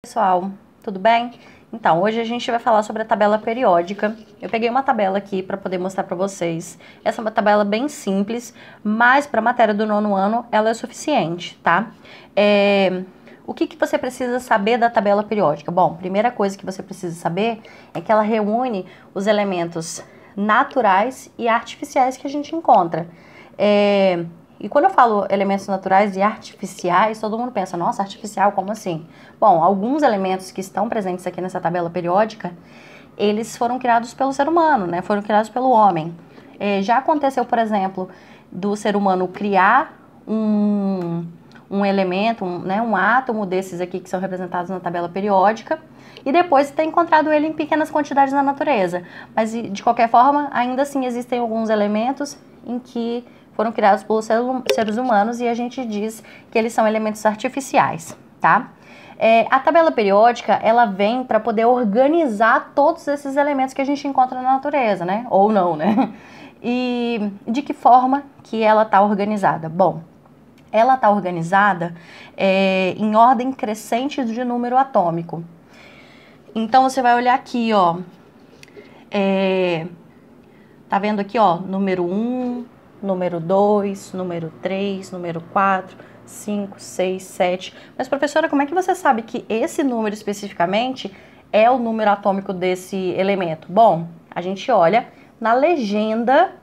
Pessoal, tudo bem? Então, hoje a gente vai falar sobre a tabela periódica. Eu peguei uma tabela aqui para poder mostrar para vocês. Essa é uma tabela bem simples, mas para a matéria do nono ano ela é suficiente, tá? O que você precisa saber da tabela periódica? Bom, primeira coisa que você precisa saber é que ela reúne os elementos naturais e artificiais que a gente encontra. E quando eu falo elementos naturais e artificiais, todo mundo pensa, nossa, artificial, como assim? Bom, alguns elementos que estão presentes aqui nessa tabela periódica, eles foram criados pelo ser humano, né? Foram criados pelo homem. Já aconteceu, por exemplo, do ser humano criar um elemento, um átomo desses aqui que são representados na tabela periódica, e depois ter encontrado ele em pequenas quantidades na natureza. Mas, de qualquer forma, ainda assim existem alguns elementos em que foram criados pelos seres humanos e a gente diz que eles são elementos artificiais, tá? A tabela periódica, ela vem para poder organizar todos esses elementos que a gente encontra na natureza, né? Ou não, né? E de que forma que ela está organizada? Bom, ela está organizada em ordem crescente de número atômico. Então, você vai olhar aqui, ó. Tá vendo aqui, ó, número 1, número 2, número 3, número 4, 5, 6, 7. Mas, professora, como é que você sabe que esse número especificamente é o número atômico desse elemento? Bom, a gente olha na legenda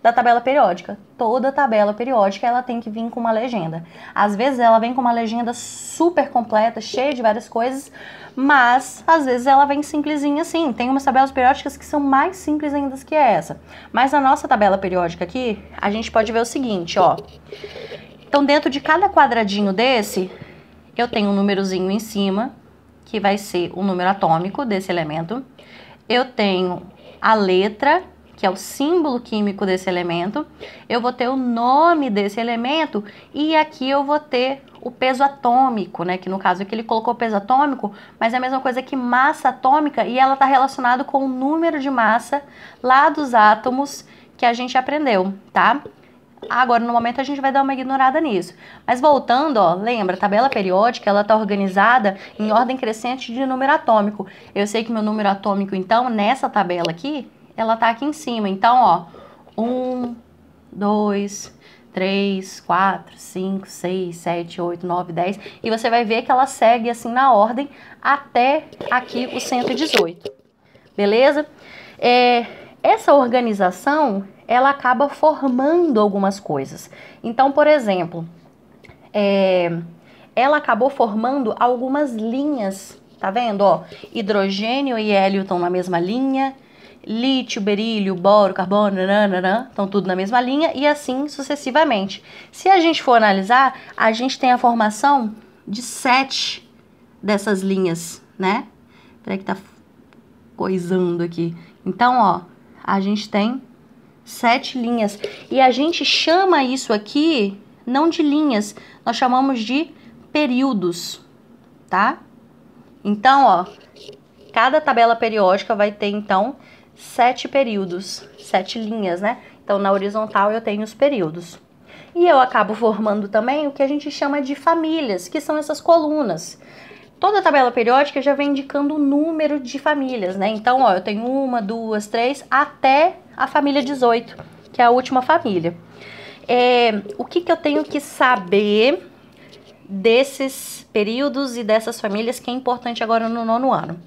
da tabela periódica. Toda tabela periódica ela tem que vir com uma legenda. Às vezes ela vem com uma legenda super completa, cheia de várias coisas, mas às vezes ela vem simplesinha assim. Tem umas tabelas periódicas que são mais simples ainda que essa. Mas na nossa tabela periódica aqui, a gente pode ver o seguinte, ó. Então, dentro de cada quadradinho desse, eu tenho um númerozinho em cima, que vai ser o número atômico desse elemento. Eu tenho a letra, que é o símbolo químico desse elemento. Eu vou ter o nome desse elemento e aqui eu vou ter o peso atômico, né? Que no caso aqui ele colocou peso atômico, mas é a mesma coisa que massa atômica e ela está relacionada com o número de massa lá dos átomos que a gente aprendeu, tá? Agora, no momento, a gente vai dar uma ignorada nisso. Mas voltando, ó, lembra, a tabela periódica, ela tá organizada em ordem crescente de número atômico. Eu sei que meu número atômico, então, nessa tabela aqui, ela tá aqui em cima. Então, ó, 1, 2, 3, 4, 5, 6, 7, 8, 9, 10. E você vai ver que ela segue assim na ordem até aqui o 118. Beleza? Essa organização, ela acaba formando algumas coisas. Então, por exemplo, ela acabou formando algumas linhas, tá vendo? Ó, hidrogênio e hélio estão na mesma linha, lítio, berílio, boro, carbono, estão tudo na mesma linha e assim sucessivamente. Se a gente for analisar, a gente tem a formação de 7 dessas linhas, né? Peraí que tá coisando aqui. Então, ó, a gente tem 7 linhas. E a gente chama isso aqui, não de linhas, nós chamamos de períodos, tá? Então, ó, cada tabela periódica vai ter, então, 7 períodos, 7 linhas, né? Então, na horizontal eu tenho os períodos. E eu acabo formando também o que a gente chama de famílias, que são essas colunas. Toda tabela periódica já vem indicando o número de famílias, né? Então, ó, eu tenho 1, 2, 3, até a família 18, que é a última família. O que eu tenho que saber desses períodos e dessas famílias que é importante agora no nono ano?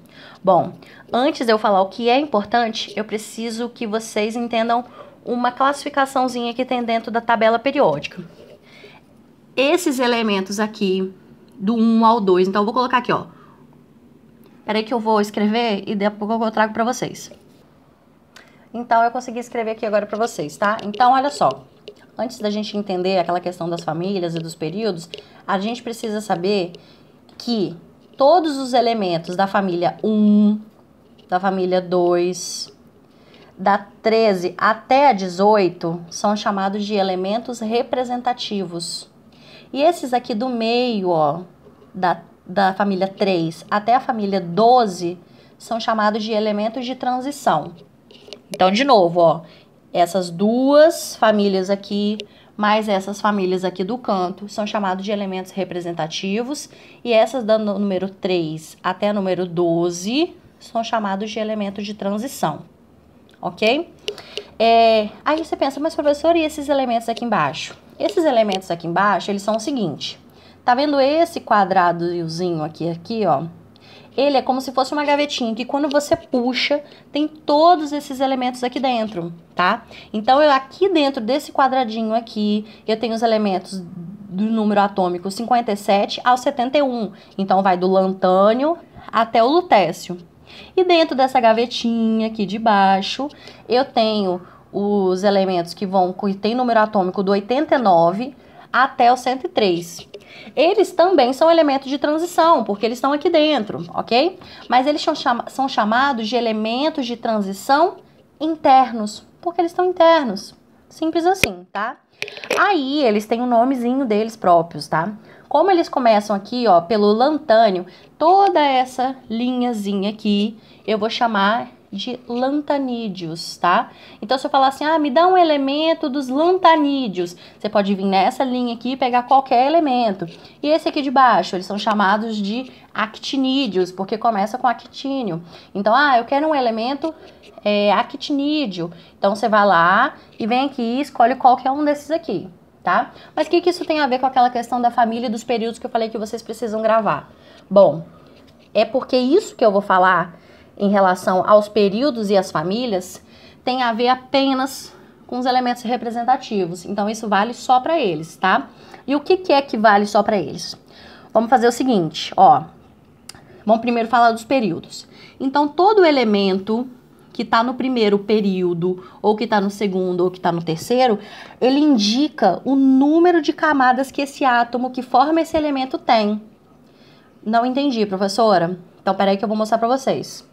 Bom, antes de eu falar o que é importante, eu preciso que vocês entendam uma classificaçãozinha que tem dentro da tabela periódica. Esses elementos aqui, do 1 ao 2, então eu vou colocar aqui, ó. Peraí que eu vou escrever e daqui a pouco eu trago pra vocês. Então, eu consegui escrever aqui agora pra vocês, tá? Então, olha só. Antes da gente entender aquela questão das famílias e dos períodos, a gente precisa saber que todos os elementos da família 1, da família 2, da 13 até a 18 são chamados de elementos representativos. E esses aqui do meio, ó, da família 3 até a família 12 são chamados de elementos de transição. Então, de novo, ó, essas duas famílias aqui mais essas famílias aqui do canto são chamados de elementos representativos, e essas do número 3 até o número 12 são chamados de elementos de transição, ok? Aí você pensa, mas professor, e esses elementos aqui embaixo? Esses elementos aqui embaixo, eles são o seguinte, tá vendo esse quadradozinho aqui, ó? Ele é como se fosse uma gavetinha, que quando você puxa, tem todos esses elementos aqui dentro, tá? Então, aqui dentro desse quadradinho aqui, eu tenho os elementos do número atômico 57 ao 71. Então, vai do lantânio até o lutécio. E dentro dessa gavetinha aqui de baixo, eu tenho os elementos que tem número atômico do 89 até o 103. Eles também são elementos de transição, porque eles estão aqui dentro, ok? Mas eles são chamados de elementos de transição internos, porque eles estão internos. Simples assim, tá? Aí, eles têm o nomezinho deles próprios, tá? Como eles começam aqui, ó, pelo lantânio, toda essa linhazinha aqui, eu vou chamar de lantanídeos, tá? Então, se eu falar assim, me dá um elemento dos lantanídeos, você pode vir nessa linha aqui e pegar qualquer elemento. E esse aqui de baixo, eles são chamados de actinídeos, porque começa com actínio. Então, eu quero um elemento actinídeo. Então, você vai lá e vem aqui e escolhe qualquer um desses aqui, tá? Mas o que isso tem a ver com aquela questão da família e dos períodos que eu falei que vocês precisam gravar? Bom, é porque isso que eu vou falar em relação aos períodos e às famílias, tem a ver apenas com os elementos representativos. Então, isso vale só para eles, tá? E o que é que vale só para eles? Vamos fazer o seguinte, ó. Vamos primeiro falar dos períodos. Então, todo elemento que está no primeiro período, ou que está no segundo, ou que está no terceiro, ele indica o número de camadas que esse átomo que forma esse elemento tem. Não entendi, professora? Então, peraí que eu vou mostrar para vocês.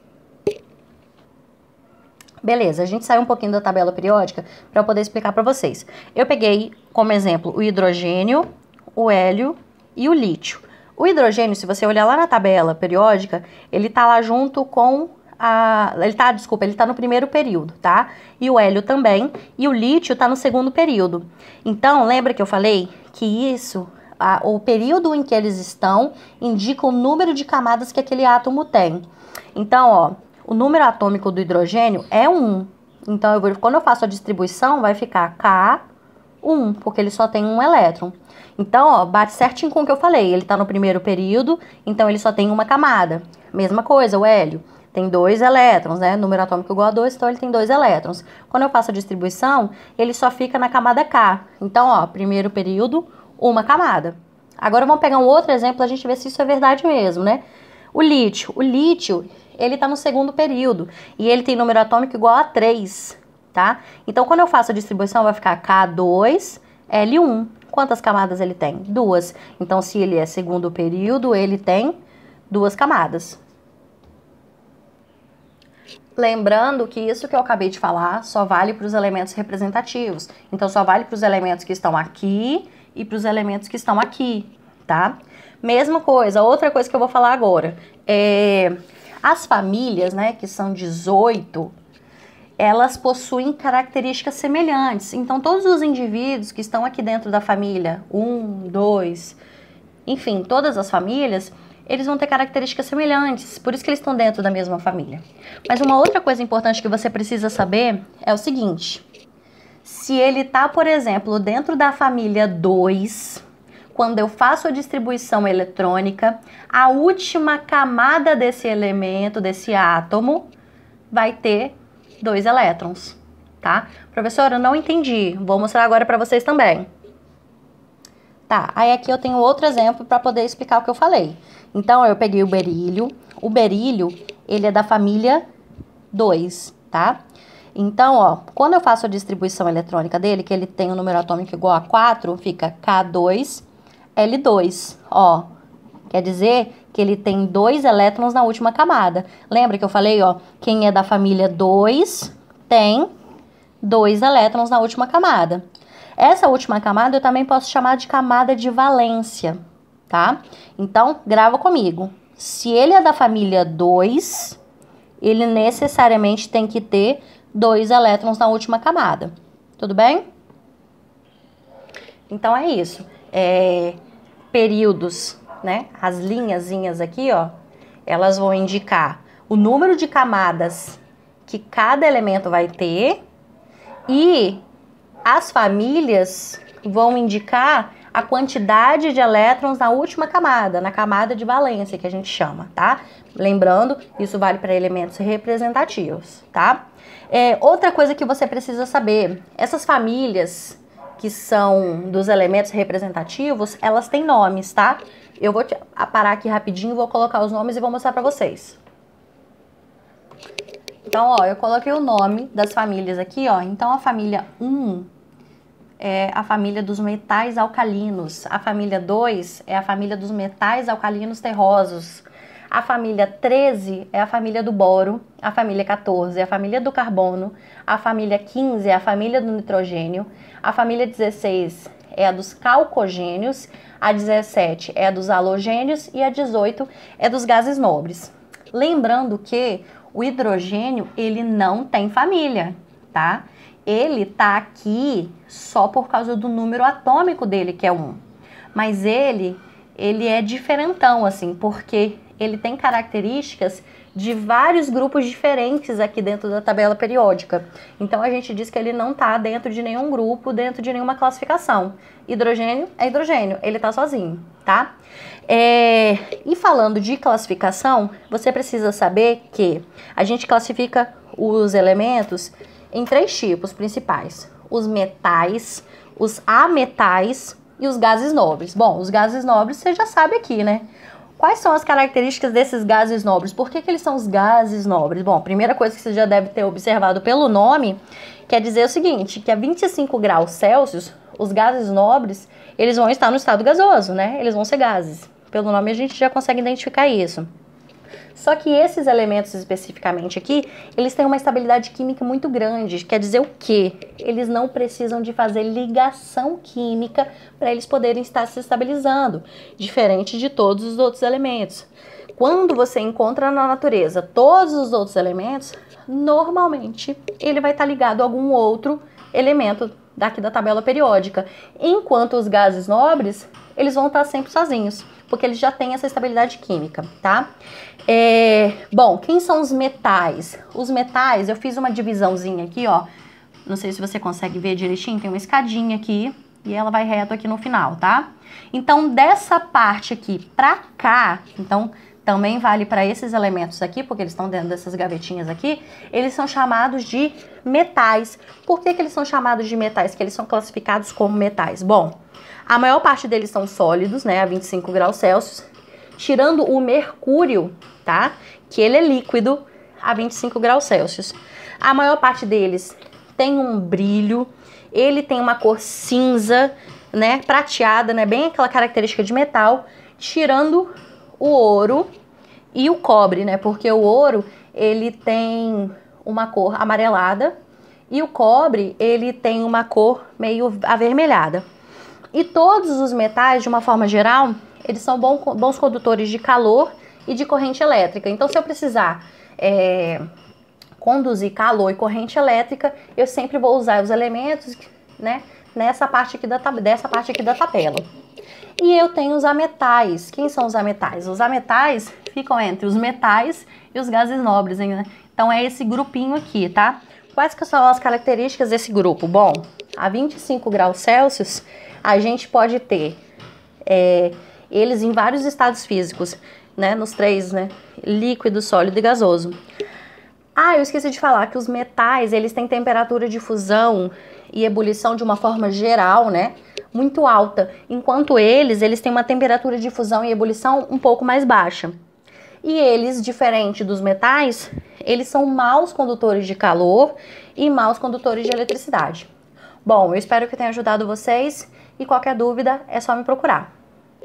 Beleza, a gente saiu um pouquinho da tabela periódica para eu poder explicar para vocês. Eu peguei como exemplo o hidrogênio, o hélio e o lítio. O hidrogênio, se você olhar lá na tabela periódica, ele tá lá junto com ele tá no primeiro período, tá? E o hélio também, e o lítio tá no segundo período. Então, lembra que eu falei que o período em que eles estão indica o número de camadas que aquele átomo tem. Então, ó, o número atômico do hidrogênio é 1. Então, quando eu faço a distribuição, vai ficar K1, porque ele só tem um elétron. Então, ó, bate certinho com o que eu falei. Ele está no primeiro período, então ele só tem uma camada. Mesma coisa, o hélio tem 2 elétrons, né? Número atômico igual a 2, então ele tem 2 elétrons. Quando eu faço a distribuição, ele só fica na camada K. Então, ó, primeiro período, uma camada. Agora, vamos pegar um outro exemplo para a gente ver se isso é verdade mesmo, né? O lítio, ele está no segundo período e ele tem número atômico igual a 3, tá? Então, quando eu faço a distribuição, vai ficar K2, L1. Quantas camadas ele tem? 2. Então, se ele é segundo período, ele tem 2 camadas. Lembrando que isso que eu acabei de falar só vale para os elementos representativos. Então, só vale para os elementos que estão aqui e para os elementos que estão aqui, tá? Mesma coisa, outra coisa que eu vou falar agora. As famílias, né, que são 18, elas possuem características semelhantes. Então, todos os indivíduos que estão aqui dentro da família, 1, 2, enfim, todas as famílias, eles vão ter características semelhantes, por isso que eles estão dentro da mesma família. Mas uma outra coisa importante que você precisa saber é o seguinte: se ele está, por exemplo, dentro da família 2, quando eu faço a distribuição eletrônica, a última camada desse elemento, desse átomo, vai ter 2 elétrons, tá? Professora, eu não entendi. Vou mostrar agora para vocês também. Tá, aí aqui eu tenho outro exemplo para poder explicar o que eu falei. Então, eu peguei o berílio. O berílio, ele é da família 2, tá? Então, ó, quando eu faço a distribuição eletrônica dele, que ele tem um número atômico igual a 4, fica K2L2, ó. Quer dizer que ele tem 2 elétrons na última camada. Lembra que eu falei, ó, quem é da família 2 tem 2 elétrons na última camada. Essa última camada eu também posso chamar de camada de valência, tá? Então, grava comigo. Se ele é da família 2, ele necessariamente tem que ter 2 elétrons na última camada. Tudo bem? Então é isso. Períodos, né? As linhazinhas aqui, ó, elas vão indicar o número de camadas que cada elemento vai ter e as famílias vão indicar a quantidade de elétrons na última camada, na camada de valência que a gente chama, tá? Lembrando, isso vale para elementos representativos, tá? Outra coisa que você precisa saber, essas famílias que são dos elementos representativos, elas têm nomes, tá? Eu vou parar aqui rapidinho, vou colocar os nomes e vou mostrar para vocês. Então, ó, eu coloquei o nome das famílias aqui, ó. Então, a família 1 é a família dos metais alcalinos. A família 2 é a família dos metais alcalinos terrosos. A família 13 é a família do boro. A família 14 é a família do carbono. A família 15 é a família do nitrogênio. A família 16 é a dos calcogênios. A 17 é a dos halogênios. E a 18 é dos gases nobres. Lembrando que o hidrogênio, ele não tem família, tá? Ele tá aqui só por causa do número atômico dele, que é 1. Mas ele é diferentão, assim, porque ele tem características de vários grupos diferentes aqui dentro da tabela periódica. Então, a gente diz que ele não tá dentro de nenhum grupo, dentro de nenhuma classificação. Hidrogênio é hidrogênio, ele tá sozinho, tá? E falando de classificação, você precisa saber que a gente classifica os elementos em 3 tipos principais: os metais, os ametais e os gases nobres. Bom, os gases nobres você já sabe aqui, né? Quais são as características desses gases nobres? Por que eles são os gases nobres? Bom, a primeira coisa que você já deve ter observado pelo nome quer dizer o seguinte, que a 25 graus Celsius, os gases nobres, eles vão estar no estado gasoso, né? Eles vão ser gases. Pelo nome a gente já consegue identificar isso. Só que esses elementos especificamente aqui, eles têm uma estabilidade química muito grande. Quer dizer o quê? Eles não precisam de fazer ligação química para eles poderem estar se estabilizando, diferente de todos os outros elementos. Quando você encontra na natureza todos os outros elementos, normalmente ele vai estar ligado a algum outro elemento daqui da tabela periódica, enquanto os gases nobres, eles vão estar sempre sozinhos, porque eles já têm essa estabilidade química, tá? Bom, quem são os metais? Os metais, eu fiz uma divisãozinha aqui, ó, não sei se você consegue ver direitinho, tem uma escadinha aqui e ela vai reto aqui no final, tá? Então, dessa parte aqui pra cá, então também vale para esses elementos aqui, porque eles estão dentro dessas gavetinhas aqui, eles são chamados de metais. Por que eles são chamados de metais? Que eles são classificados como metais? Bom, a maior parte deles são sólidos, né, a 25 graus Celsius, tirando o mercúrio, tá? Que ele é líquido a 25 graus Celsius. A maior parte deles tem um brilho, ele tem uma cor cinza, né, prateada, né, bem aquela característica de metal, tirando o ouro e o cobre, né? Porque o ouro, ele tem uma cor amarelada e o cobre, ele tem uma cor meio avermelhada. E todos os metais, de uma forma geral, eles são bons condutores de calor e de corrente elétrica. Então, se eu precisar conduzir calor e corrente elétrica, eu sempre vou usar os elementos, né, dessa parte aqui da tabela. E eu tenho os ametais. Quem são os ametais? Os ametais ficam entre os metais e os gases nobres, né? Então é esse grupinho aqui, tá? Quais que são as características desse grupo? Bom, a 25 graus Celsius, a gente pode ter eles em vários estados físicos, né? Nos 3, né? Líquido, sólido e gasoso. Ah, eu esqueci de falar que os metais, eles têm temperatura de fusão e ebulição de uma forma geral, né, muito alta, enquanto eles têm uma temperatura de fusão e ebulição um pouco mais baixa. E eles, diferente dos metais, eles são maus condutores de calor e maus condutores de eletricidade. Bom, eu espero que tenha ajudado vocês e qualquer dúvida é só me procurar.